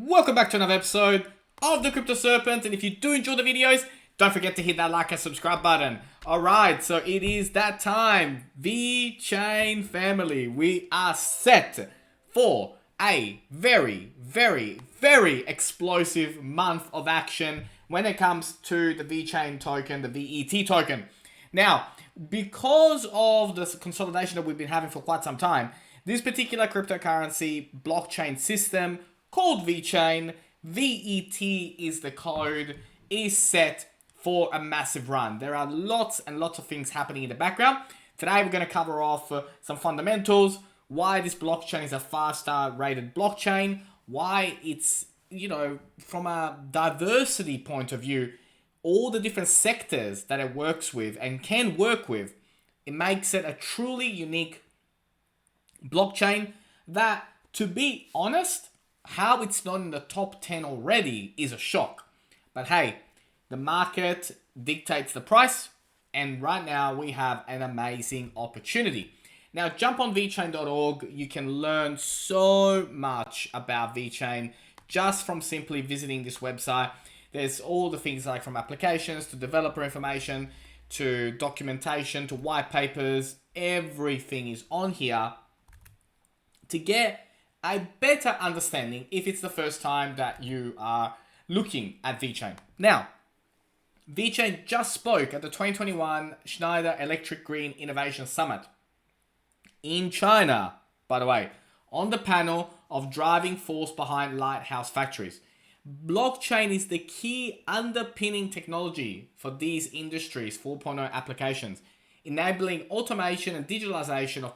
Welcome back to another episode of the Crypto Serpent, and if you do enjoy the videos, don't forget to hit that like and subscribe button. Alright, so it is that time. Vechain family, we are set for a very explosive month of action when it comes to the Vechain token, the VET token. Now, because of the consolidation that we've been having for quite some time, this particular cryptocurrency blockchain system called Vechain, VET is the code, is set for a massive run. There are lots and lots of things happening in the background. Today we're going to cover off some fundamentals, why this blockchain is a 5-star rated blockchain, why it's, from a diversity point of view, all the different sectors that it works with and can work with, it makes it a truly unique blockchain that, to be honest, how it's not in the top 10 already is a shock. But hey, the market dictates the price, and right now we have an amazing opportunity. Now jump on vechain.org. You can learn so much about Vechain just from simply visiting this website. There's all the things like from applications to developer information to documentation to white papers. Everything is on here to get a better understanding if it's the first time that you are looking at Vechain. Now, Vechain just spoke at the 2021 Schneider Electric Green Innovation Summit in China, by the way, on the panel of driving force behind lighthouse factories. Blockchain is the key underpinning technology for these industries 4.0 applications, enabling automation and digitalization of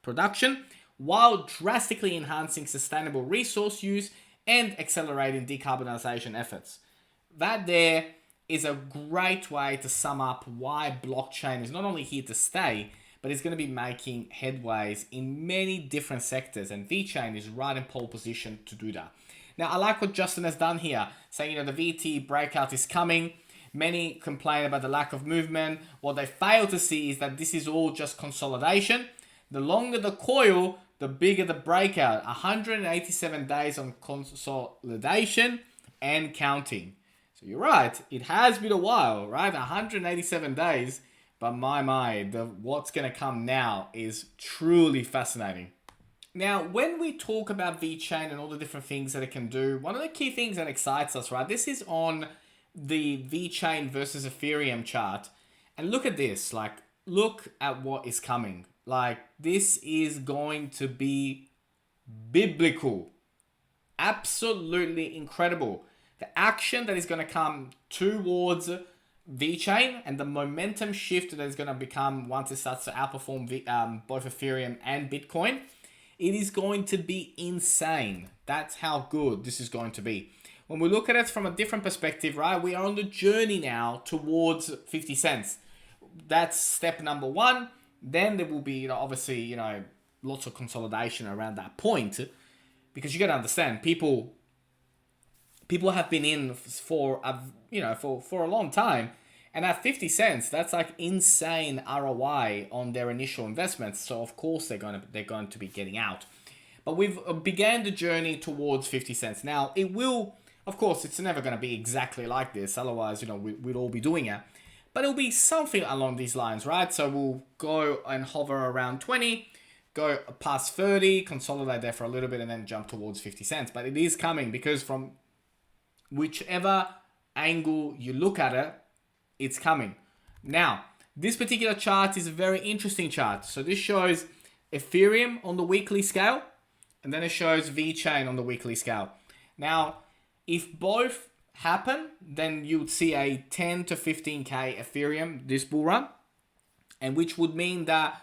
production while drastically enhancing sustainable resource use and accelerating decarbonization efforts. That there is a great way to sum up why blockchain is not only here to stay, but it's going to be making headways in many different sectors, and Vechain is right in pole position to do that. Now, I like what Justin has done here, saying, the VT breakout is coming. Many complain about the lack of movement. What they fail to see is that this is all just consolidation. The longer the coil, the bigger the breakout. 187 days on consolidation and counting. So you're right, it has been a while, right? 187 days, but what's going to come now is truly fascinating. Now, when we talk about Vechain and all the different things that it can do, one of the key things that excites us, right? This is on the Vechain versus Ethereum chart. And look at this, look at what is coming. This is going to be biblical. Absolutely incredible. The action that is going to come towards Vechain and the momentum shift that is going to become once it starts to outperform both Ethereum and Bitcoin, it is going to be insane. That's how good this is going to be. When we look at it from a different perspective, right, we are on the journey now towards 50 cents. That's step number one. Then there will be, obviously, lots of consolidation around that point, because you got to understand, people have been in for a long time, and at 50 cents, that's insane ROI on their initial investments. So of course they're going to be getting out. But we've began the journey towards 50 cents. Now it will, of course, it's never going to be exactly like this. Otherwise, we'd all be doing it. But it'll be something along these lines, right? So we'll go and hover around 20, go past 30, consolidate there for a little bit, and then jump towards 50 cents. But it is coming, because from whichever angle you look at it, it's coming. Now, this particular chart is a very interesting chart. So this shows Ethereum on the weekly scale, and then it shows Vechain on the weekly scale. Now, if both happen, then you would see a 10 to 15k Ethereum this bull run, and which would mean that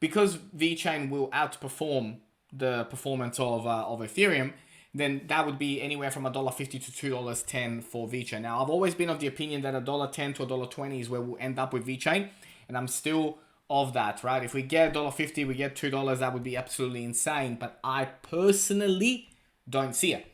because Vechain will outperform the performance of Ethereum, then that would be anywhere from $1.50 to $2.10 for Vechain. Now, I've always been of the opinion that $1.10 to $1.20 is where we'll end up with Vechain, and I'm still of that, right? If we get $1.50, we get $2, that would be absolutely insane, but I personally don't see it.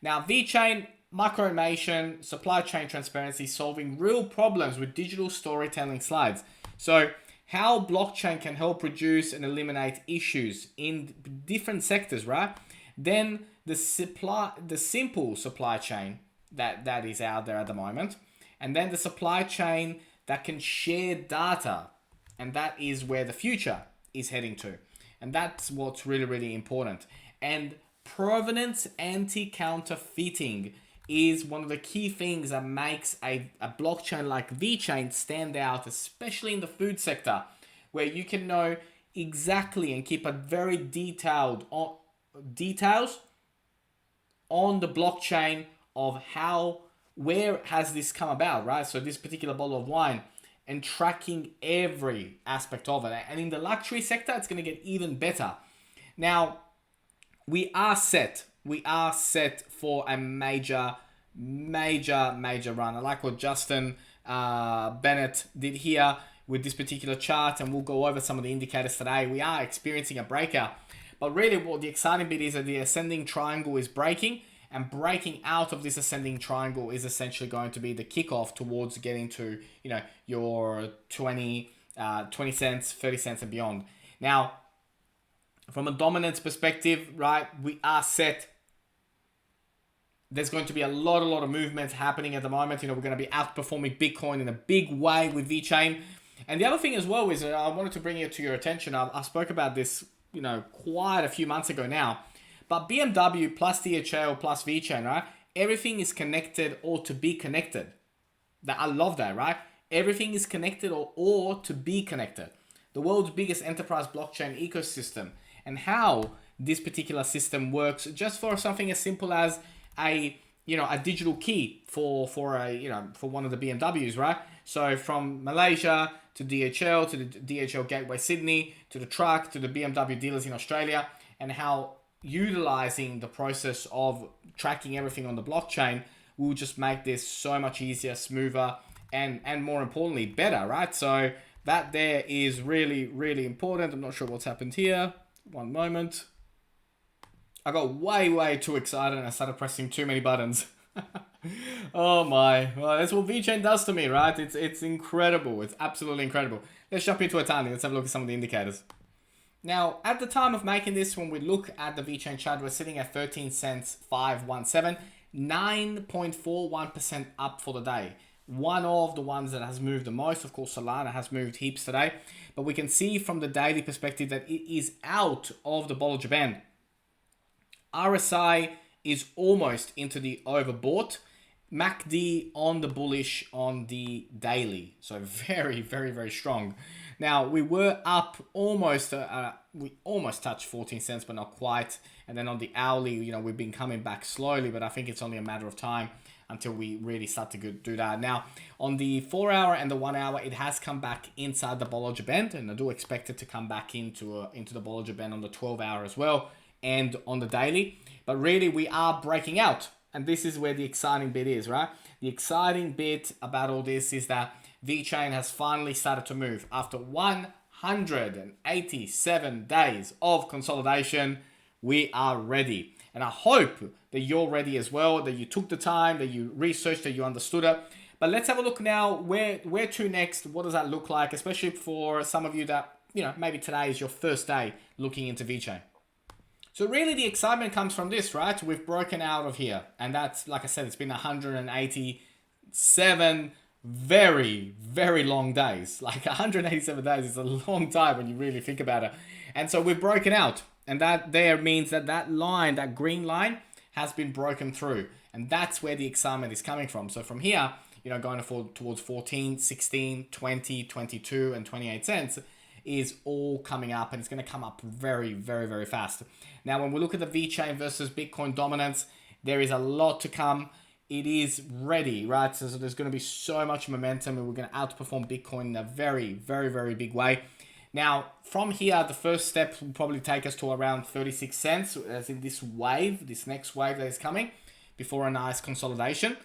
Now, Vechain, microinformation, supply chain transparency, solving real problems with digital storytelling slides. So how blockchain can help reduce and eliminate issues in different sectors, right? Then the simple supply chain that is out there at the moment, and then the supply chain that can share data, and that is where the future is heading to, and that's what's really, really important. And provenance anti-counterfeiting is one of the key things that makes a blockchain like Vechain stand out, especially in the food sector, where you can know exactly and keep a very detailed details on the blockchain of where has this come about, right? So this particular bottle of wine, and tracking every aspect of it. And in the luxury sector, it's going to get even better. Now, we are set for a major run. I like what Justin Bennett did here with this particular chart, and we'll go over some of the indicators today. We are experiencing a breakout, but really what the exciting bit is that the ascending triangle is breaking, and breaking out of this ascending triangle is essentially going to be the kickoff towards getting to, your 20 cents, 30 cents and beyond. Now, from a dominance perspective, right, we are set. There's going to be a lot of movements happening at the moment. We're going to be outperforming Bitcoin in a big way with Vechain. And the other thing as well is I wanted to bring it to your attention. I spoke about this, quite a few months ago now. But BMW plus DHL plus Vechain, right? Everything is connected or to be connected. I love that, right? Everything is connected or to be connected. The world's biggest enterprise blockchain ecosystem. And how this particular system works, just for something as simple as a digital key for one of the BMWs, right? So from Malaysia to DHL, to the DHL Gateway Sydney, to the truck, to the BMW dealers in Australia, and how utilizing the process of tracking everything on the blockchain will just make this so much easier, smoother, and more importantly, better, right? So that there is really, really important. I'm not sure what's happened here. One moment. I got way too excited and I started pressing too many buttons. Oh my. Well, that's what Vechain does to me, right? It's incredible. It's absolutely incredible. Let's jump into a tiny. Let's have a look at some of the indicators. Now, at the time of making this, when we look at the Vechain chart, we're sitting at 13 cents 517, 9.41% up for the day. One of the ones that has moved the most, of course, Solana has moved heaps today, but we can see from the daily perspective that it is out of the Bollinger Band. RSI is almost into the overbought. MACD on the bullish on the daily. So very, very, very strong. Now, we were up almost, we almost touched 14 cents, but not quite. And then on the hourly, we've been coming back slowly, but I think it's only a matter of time until we really start to do that. Now, on the 4 hour and the 1 hour, it has come back inside the Bollinger Band, and I do expect it to come back into the Bollinger Band on the 12 hour as well, and on the daily. But really, we are breaking out. And this is where the exciting bit is, right? The exciting bit about all this is that Vechain has finally started to move. After 187 days of consolidation, we are ready. And I hope that you're ready as well, that you took the time, that you researched, that you understood it. But let's have a look now, where to next? What does that look like? Especially for some of you that, maybe today is your first day looking into Vechain. So really the excitement comes from this, right? We've broken out of here. And that's, like I said, it's been 187 very, very long days. Like 187 days is a long time when you really think about it. And so we've broken out. And that there means that line, that green line, has been broken through. And that's where the excitement is coming from. So from here, going towards 14, 16, 20, 22, and 28 cents is all coming up, and it's going to come up very, very, very fast. Now, when we look at the Vechain versus Bitcoin dominance, there is a lot to come. It is ready, right? So there's going to be so much momentum, and we're going to outperform Bitcoin in a very, very, very big way. Now, from here, the first step will probably take us to around 36 cents, as in this wave, this next wave that is coming, before a nice consolidation.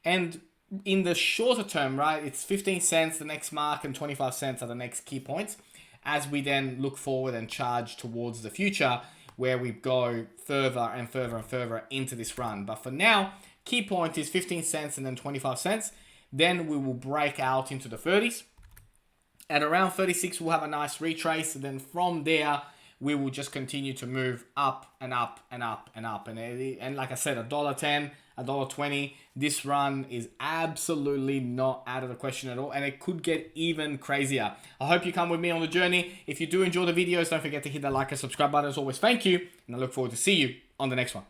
And in the shorter term, right, it's 15 cents, the next mark, and 25 cents are the next key points, as we then look forward and charge towards the future, where we go further and further and further into this run. But for now, key point is 15 cents and then 25 cents. Then we will break out into the 30s. At around 36, we'll have a nice retrace. And then from there, we will just continue to move up and up and up and up. And like I said, $1.10, $1.20, this run is absolutely not out of the question at all, and it could get even crazier. I hope you come with me on the journey. If you do enjoy the videos, don't forget to hit that like and subscribe button. As always, thank you, and I look forward to see you on the next one.